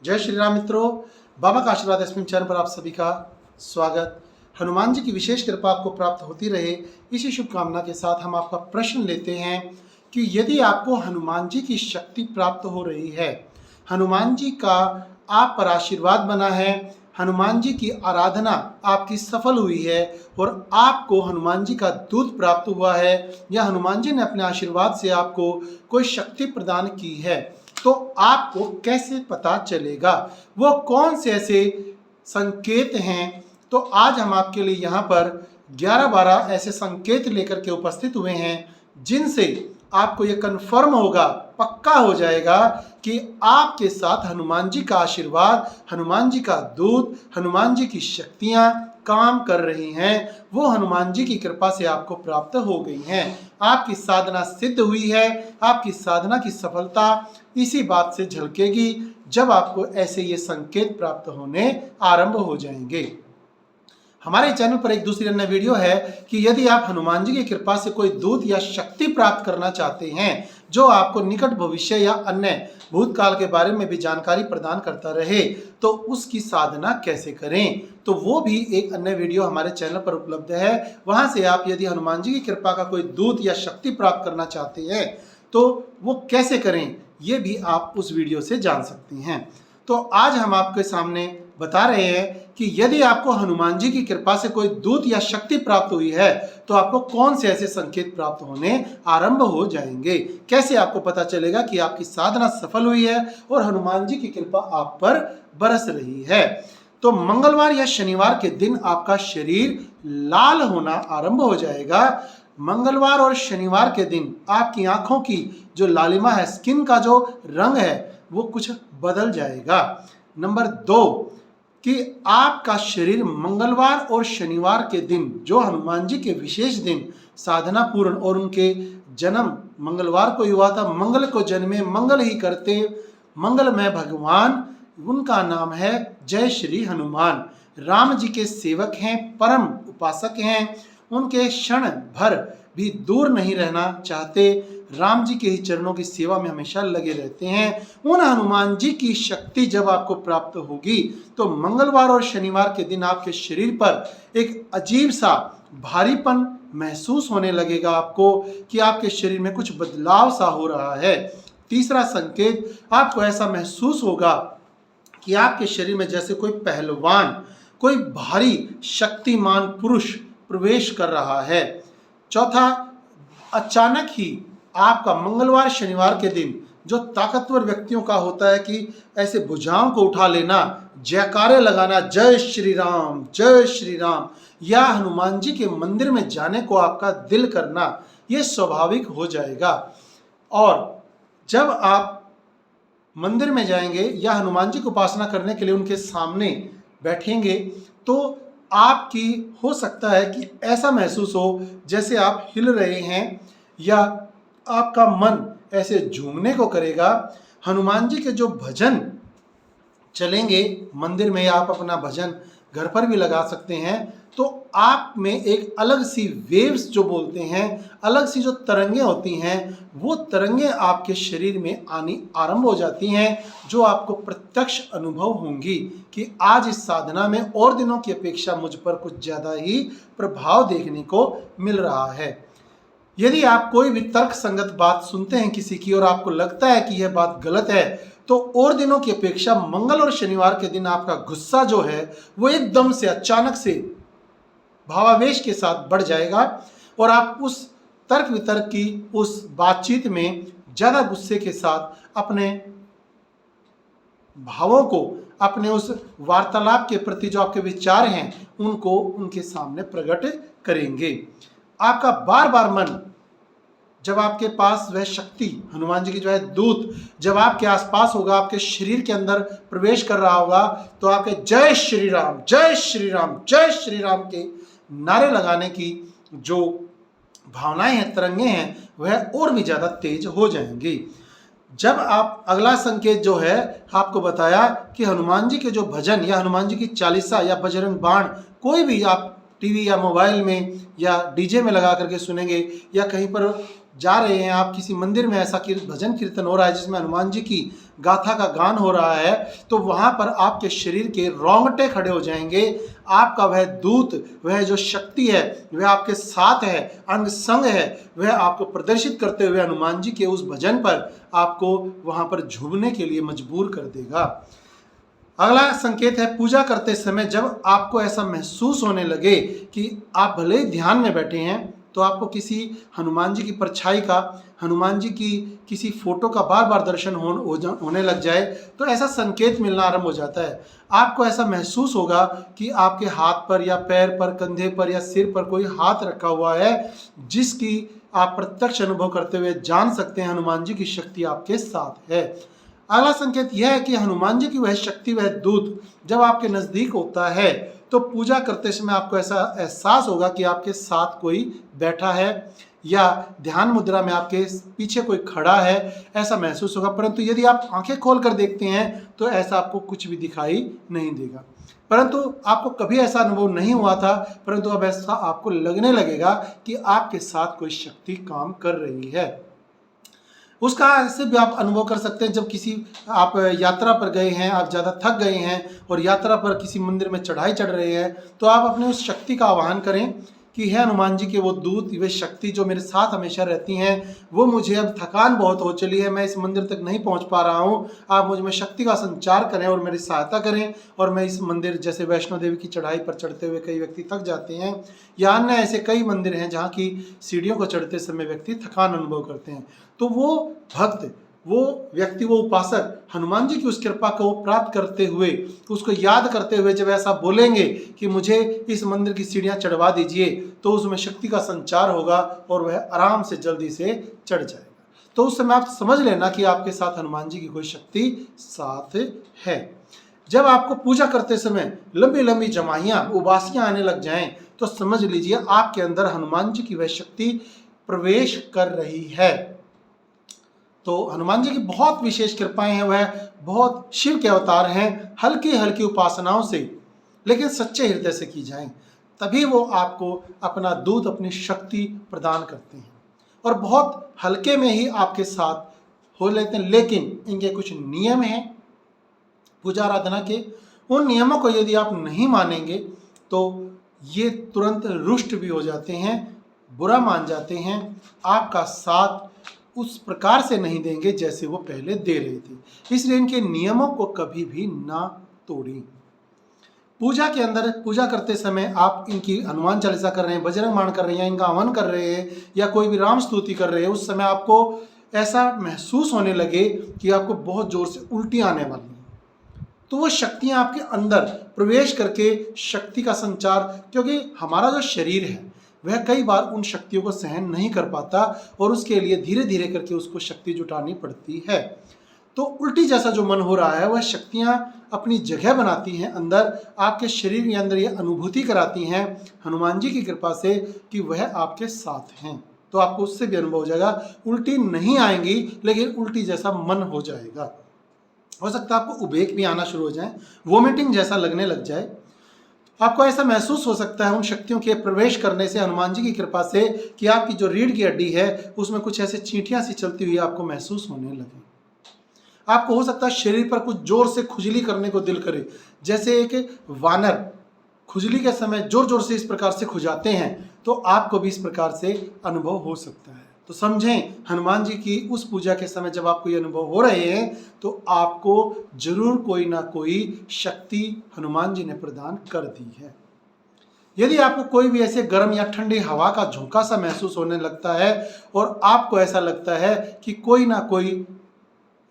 जय श्री राम मित्रों, बाबा का आशीर्वाद एसपीएम चैनल पर आप सभी का स्वागत। हनुमान जी की विशेष कृपा आपको प्राप्त होती रहे, इसी शुभकामना के साथ हम आपका प्रश्न लेते हैं कि यदि आपको हनुमान जी की शक्ति प्राप्त हो रही है, हनुमान जी का आप पर आशीर्वाद बना है, हनुमान जी की आराधना आपकी सफल हुई है और आपको हनुमान जी का दूत प्राप्त हुआ है या हनुमान जी ने अपने आशीर्वाद से आपको कोई शक्ति प्रदान की है, तो आपको कैसे पता चलेगा? वो कौन से ऐसे संकेत हैं? तो आज हम आपके लिए यहाँ पर 11-12 ऐसे संकेत लेकर के उपस्थित हुए हैं जिनसे आपको ये कन्फर्म होगा, पक्का हो जाएगा कि आपके साथ हनुमान जी का आशीर्वाद, हनुमान जी का दूत, हनुमान जी की शक्तियाँ काम कर रही हैं। वो हनुमान जी की कृपा से आपको प्राप्त हो गई हैं। आपकी साधना सिद्ध हुई है। आपकी साधना की सफलता इसी बात से झलकेगी जब आपको ऐसे ये संकेत प्राप्त होने आरंभ हो जाएंगे। हमारे चैनल पर एक दूसरी अन्य वीडियो है कि यदि आप हनुमान जी की कृपा से कोई दूत या शक्ति प्राप्त करना चाहते हैं जो आपको निकट भविष्य या अन्य भूतकाल के बारे में भी जानकारी प्रदान करता रहे, तो उसकी साधना कैसे करें, तो वो भी एक अन्य वीडियो हमारे चैनल पर उपलब्ध है। वहां से आप यदि हनुमान जी की कृपा का कोई दूत या शक्ति प्राप्त करना चाहते हैं तो वो कैसे करें, ये भी आप उस वीडियो से जान सकते हैं। तो आज हम आपके सामने बता रहे हैं कि यदि आपको हनुमान जी की कृपा से कोई दूत या शक्ति प्राप्त हुई है तो आपको कौन से ऐसे संकेत प्राप्त होने आरंभ हो जाएंगे, कैसे आपको पता चलेगा कि आपकी साधना सफल हुई है और हनुमान जी की कृपा आप पर बरस रही है। तो मंगलवार या शनिवार के दिन आपका शरीर लाल होना आरंभ हो जाएगा। मंगलवार और शनिवार के दिन आपकी आंखों की जो लालिमा है, स्किन का जो रंग है, वो कुछ बदल जाएगा। नंबर 2 कि आपका शरीर मंगलवार और शनिवार के दिन, जो हनुमान जी के विशेष दिन साधना पूर्ण और उनके जन्म मंगलवार को हुआ था, मंगल को जन्मे मंगल ही करते मंगलमय भगवान, उनका नाम है जय श्री हनुमान। राम जी के सेवक हैं, परम उपासक हैं, उनके क्षण भर भी दूर नहीं रहना चाहते, राम जी के ही चरणों की सेवा में हमेशा लगे रहते हैं। उन हनुमान जी की शक्ति जब आपको प्राप्त होगी तो मंगलवार और शनिवार के दिन आपके शरीर पर एक अजीब सा भारीपन महसूस होने लगेगा आपको कि आपके शरीर में कुछ बदलाव सा हो रहा है। तीसरा संकेत, आपको ऐसा महसूस होगा कि आपके शरीर में जैसे कोई पहलवान, कोई भारी शक्तिमान पुरुष प्रवेश कर रहा है। चौथा, अचानक ही आपका मंगलवार शनिवार के दिन जो ताकतवर व्यक्तियों का होता है कि ऐसे भुजाओं को उठा लेना, जयकारे लगाना, जय श्री राम, या हनुमान जी के मंदिर में जाने को आपका दिल करना, ये स्वाभाविक हो जाएगा। और जब आप मंदिर में जाएंगे या हनुमान जी को उपासना करने के लिए उनके सामने बैठेंगे तो आपकी हो सकता है कि ऐसा महसूस हो जैसे आप हिल रहे हैं या आपका मन ऐसे झूमने को करेगा। हनुमान जी के जो भजन चलेंगे मंदिर में, या आप अपना भजन घर पर भी लगा सकते हैं, तो आप में एक अलग सी वेव्स जो बोलते हैं, अलग सी जो तरंगें होती हैं, वो तरंगें आपके शरीर में आनी आरंभ हो जाती हैं, जो आपको प्रत्यक्ष अनुभव होंगी कि आज इस साधना में और दिनों की अपेक्षा मुझ पर कुछ ज़्यादा ही प्रभाव देखने को मिल रहा है। यदि आप कोई भी तर्क संगत बात सुनते हैं किसी की और आपको लगता है कि यह बात गलत है, तो और दिनों की अपेक्षा मंगल और शनिवार के दिन आपका गुस्सा जो है वो एकदम से अचानक से भावावेश के साथ बढ़ जाएगा और आप उस तर्क वितर्क की उस बातचीत में ज़्यादा गुस्से के साथ अपने भावों को, अपने उस वार्तालाप के प्रति जो आपके विचार हैं उनको उनके सामने प्रकट करेंगे। आपका बार बार मन, जब आपके पास वह शक्ति हनुमान जी की जो है दूत जब आपके आसपास होगा, आपके शरीर के अंदर प्रवेश कर रहा होगा, तो आपके जय श्री राम, जय श्री राम, जय श्री राम के नारे लगाने की जो भावनाएं हैं, तरंगे हैं, वह और भी ज़्यादा तेज हो जाएंगी। जब आप अगला संकेत जो है आपको बताया कि हनुमान जी के जो भजन या हनुमान जी की चालीसा या बजरंग बाण कोई भी आप टीवी या मोबाइल में या डीजे में लगा करके सुनेंगे या कहीं पर जा रहे हैं, आप किसी मंदिर में ऐसा भजन कीर्तन हो रहा है जिसमें हनुमान जी की गाथा का गान हो रहा है, तो वहाँ पर आपके शरीर के रोंगटे खड़े हो जाएंगे। आपका वह दूत, वह जो शक्ति है वह आपके साथ है, अंग संग है, वह आपको प्रदर्शित करते हुए हनुमान जी के उस भजन पर आपको वहाँ पर झूमने के लिए मजबूर कर देगा। अगला संकेत है पूजा करते समय जब आपको ऐसा महसूस होने लगे कि आप भले ही ध्यान में बैठे हैं तो आपको किसी हनुमान जी की परछाई का, हनुमान जी की किसी फोटो का बार बार दर्शन होने लग जाए, तो ऐसा संकेत मिलना आरंभ हो जाता है। आपको ऐसा महसूस होगा कि आपके हाथ पर या पैर पर, कंधे पर या सिर पर कोई हाथ रखा हुआ है, जिसकी आप प्रत्यक्ष अनुभव करते हुए जान सकते हैं हनुमान जी की शक्ति आपके साथ है। अगला संकेत यह है कि हनुमान जी की वह शक्ति, वह दूत जब आपके नज़दीक होता है तो पूजा करते समय आपको ऐसा एहसास होगा कि आपके साथ कोई बैठा है या ध्यान मुद्रा में आपके पीछे कोई खड़ा है, ऐसा महसूस होगा। परंतु यदि आप आंखें खोल कर देखते हैं तो ऐसा आपको कुछ भी दिखाई नहीं देगा। परंतु आपको कभी ऐसा अनुभव नहीं हुआ था, परंतु अब ऐसा आपको लगने लगेगा कि आपके साथ कोई शक्ति काम कर रही है। उसका ऐसे भी आप अनुभव कर सकते हैं जब किसी आप यात्रा पर गए हैं, आप ज़्यादा थक गए हैं और यात्रा पर किसी मंदिर में चढ़ाई चढ़ रहे हैं, तो आप अपने उस शक्ति का आह्वान करें कि हे हनुमान जी के वो दूत, वे शक्ति जो मेरे साथ हमेशा रहती हैं, वो मुझे अब थकान बहुत हो चली है, मैं इस मंदिर तक नहीं पहुंच पा रहा हूं, आप मुझ में शक्ति का संचार करें और मेरी सहायता करें और मैं इस मंदिर, जैसे वैष्णो देवी की चढ़ाई पर चढ़ते हुए कई व्यक्ति थक जाते हैं या अन्य ऐसे कई मंदिर हैं जहाँ की सीढ़ियों को चढ़ते समय व्यक्ति थकान अनुभव करते हैं, तो वो भक्त, वो व्यक्ति, वो उपासक हनुमान जी की उस कृपा को प्राप्त करते हुए, उसको याद करते हुए जब ऐसा बोलेंगे कि मुझे इस मंदिर की सीढ़ियां चढ़वा दीजिए, तो उसमें शक्ति का संचार होगा और वह आराम से जल्दी से चढ़ जाएगा। तो उस समय आप समझ लेना कि आपके साथ हनुमान जी की कोई शक्ति साथ है। जब आपको पूजा करते समय लंबी लंबी जमाहियां, उबासियां आने लग जाएं, तो समझ लीजिए आपके अंदर हनुमान जी की वह शक्ति प्रवेश कर रही है। तो हनुमान जी की बहुत विशेष कृपाएं हैं, वह बहुत शिव के अवतार हैं। हल्की हल्की उपासनाओं से, लेकिन सच्चे हृदय से की जाएं, तभी वो आपको अपना दूत, अपनी शक्ति प्रदान करते हैं और बहुत हल्के में ही आपके साथ हो लेते हैं। लेकिन इनके कुछ नियम हैं पूजा आराधना के। उन नियमों को यदि आप नहीं मानेंगे तो ये तुरंत रुष्ट भी हो जाते हैं, बुरा मान जाते हैं, आपका साथ उस प्रकार से नहीं देंगे जैसे वो पहले दे रहे थे। इसलिए इनके नियमों को कभी भी ना तोड़ें। पूजा के अंदर, पूजा करते समय आप इनकी हनुमान चालीसा कर रहे हैं, बजरंग बाण कर रहे हैं, इनका हवन कर रहे हैं या कोई भी राम स्तुति कर रहे हैं, उस समय आपको ऐसा महसूस होने लगे कि आपको बहुत जोर से उल्टी आने वाली है, तो वो शक्तियाँ आपके अंदर प्रवेश करके शक्ति का संचार, क्योंकि हमारा जो शरीर है वह कई बार उन शक्तियों को सहन नहीं कर पाता और उसके लिए धीरे धीरे करके उसको शक्ति जुटानी पड़ती है। तो उल्टी जैसा जो मन हो रहा है, वह शक्तियाँ अपनी जगह बनाती हैं अंदर, आपके शरीर के अंदर ये अनुभूति कराती हैं हनुमान जी की कृपा से कि वह आपके साथ हैं। तो आपको उससे भी अनुभव हो जाएगा, उल्टी नहीं आएंगी लेकिन उल्टी जैसा मन हो जाएगा। हो सकता है आपको उबेक भी आना शुरू हो जाए, वोमिटिंग जैसा लगने लग जाए। आपको ऐसा महसूस हो सकता है उन शक्तियों के प्रवेश करने से, हनुमान जी की कृपा से, कि आपकी जो रीढ़ की हड्डी है उसमें कुछ ऐसे चींटियां सी चलती हुई आपको महसूस होने लगे। आपको हो सकता है शरीर पर कुछ जोर से खुजली करने को दिल करे, जैसे एक वानर खुजली के समय जोर जोर से इस प्रकार से खुजाते हैं, तो आपको भी इस प्रकार से अनुभव हो सकता है। तो समझें, हनुमान जी की उस पूजा के समय जब आपको ये अनुभव हो रहे हैं तो आपको जरूर कोई ना कोई शक्ति हनुमान जी ने प्रदान कर दी है। यदि आपको कोई भी ऐसे गर्म या ठंडी हवा का झोंका सा महसूस होने लगता है और आपको ऐसा लगता है कि कोई ना कोई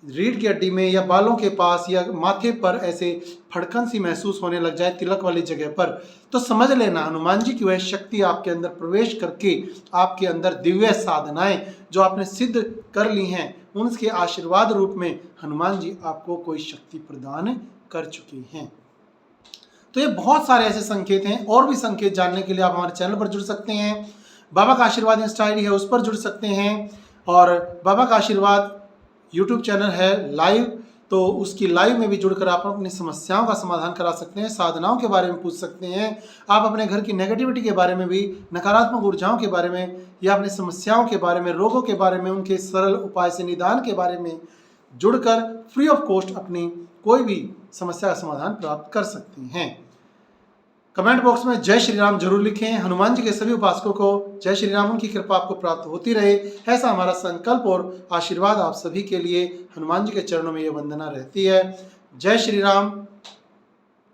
रीढ़ की हड्डी में या बालों के पास या माथे पर ऐसे फड़कन सी महसूस होने लग जाए तिलक वाली जगह पर, तो समझ लेना हनुमान जी की वह शक्ति आपके अंदर प्रवेश करके आपके अंदर दिव्य साधनाएं जो आपने सिद्ध कर ली हैं, उनके आशीर्वाद रूप में हनुमान जी आपको कोई शक्ति प्रदान कर चुके हैं। तो ये बहुत सारे ऐसे संकेत हैं, और भी संकेत जानने के लिए आप हमारे चैनल पर जुड़ सकते हैं। बाबा का आशीर्वाद इंस्टा आईडी है, उस पर जुड़ सकते हैं, और बाबा का आशीर्वाद यूट्यूब चैनल है लाइव, तो उसकी लाइव में भी जुड़कर आप अपनी समस्याओं का समाधान करा सकते हैं, साधनाओं के बारे में पूछ सकते हैं। आप अपने घर की नेगेटिविटी के बारे में भी, नकारात्मक ऊर्जाओं के बारे में, या अपनी समस्याओं के बारे में, रोगों के बारे में, उनके सरल उपाय से निदान के बारे में जुड़कर फ्री ऑफ कॉस्ट अपनी कोई भी समस्या का समाधान प्राप्त कर सकते हैं। कमेंट बॉक्स में जय श्री राम जरूर लिखें। हनुमान जी के सभी उपासकों को जय श्री राम, उनकी कृपा आपको प्राप्त होती रहे, ऐसा हमारा संकल्प और आशीर्वाद आप सभी के लिए हनुमान जी के चरणों में ये वंदना रहती है। जय श्री राम।